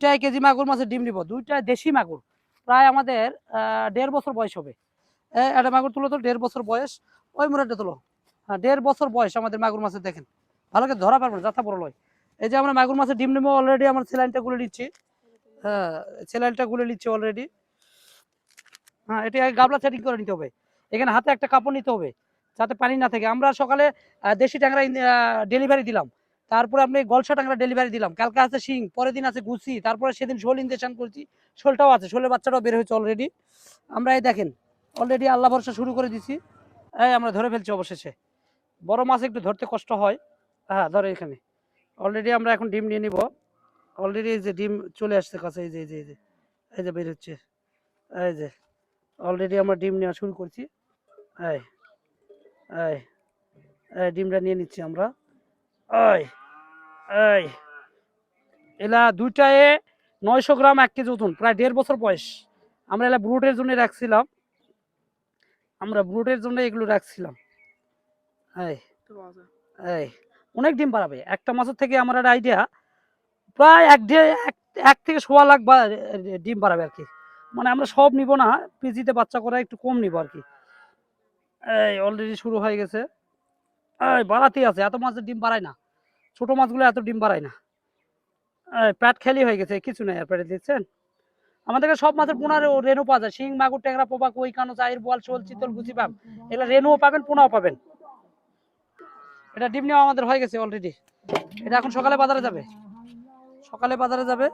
2 KG মাগুর মাছের ডিম নিব, 2টা দেশি মাগুর, প্রায় আমাদের 1.5 বছর বয়স হবে। একটা মাগুর তুলো তো 1.5 বছর বয়স, ওই মুরাটা তুলো। হ্যাঁ 1.5 বছর বয়স আমাদের মাগুর মাছের, দেখেন ভালো করে ধরা পারবেন, যাতা বড় লয়। এই যে আমরা মাগুর মাছের ডিম নেবো, অলরেডি আমার স্যালাইনটা গুলে নিচ্ছি। হ্যাঁ স্যালাইনটা গুলে নিচ্ছি অলরেডি। হ্যাঁ এটা গাবলা সেটিং করে নিতে হবে। এখানে হাতে একটা কাপড় নিতে হবে যাতে পানি না থাকে। আমরা সকালে দেশি ট্যাংরা ডেলিভারি দিলাম, তারপরে আপনি গলসা ট্যাংরা ডেলিভারি দিলাম, কালকে আছে শিং, পরের দিন আছে গুছি, তারপরে সেদিন শোল ইনজেকশন করছি, শোলটাও আছে, শোলের বাচ্চাটাও বের হয়েছে অলরেডি। আমরা এই দেখেন অলরেডি আল্লাহ ভরসা শুরু করে দিছি। এই আমরা ধরে ফেলছি অবশেষে। বড় মাছ একটু ধরতে কষ্ট হয়। হ্যাঁ ধরে এখানে অলরেডি আমরা এখন ডিম নিয়ে নিব। অলরেডি এই যে ডিম চলে আসছে কাছে, এই যে এই যে এই যে এই যে বের হচ্ছে, এই যে অলরেডি আমরা ডিম নেওয়া শুরু করছি। এই এই এই ডিমটা নিয়ে নিচ্ছি আমরা। এই এই এলা দুইটায় 900 গ্রাম 1 কেজি ওজন, প্রায় 1.5 বছর বয়স। আমরা এলা ব্রুটের জন্য রাখছিলাম, আমরা ব্রুটের জন্য এগুলো রাখছিলাম। এই এই অনেক ডিম বাড়াবে একটা মাছের থেকে। আমার একটা আইডিয়া প্রায় 1 থেকে 1.25 লাখ ডিম বাড়াবে আর কি। মানে আমরা সব নিব না, পিজিতে বাচ্চা করা একটু কম নিব আর কি। এই অলরেডি শুরু হয়ে গেছে। এই বাড়াতেই আছে, এত মাছের ডিম বাড়ায় না, ছোট মাছগুলো এত ডিম বাড়ায় না। প্যাট খালি হয়ে গেছে, কিছু নেই আর পেটে, দেখছেন। আমাদের কাছে সব মাছের পোনা রেনু পাওয়া যায়, শিং মাগুর ট্যাংরা পোপা কই কানো চাইর বোয়াল শোল চিতল গুচি পাম, এগুলো রেনুও পাবেন পোনাও পাবেন। এটা ডিম নেওয়া আমাদের হয়ে গেছে অলরেডি। এটা এখন সকালে বাজারে যাবে, সকালে বাজারে যাবে।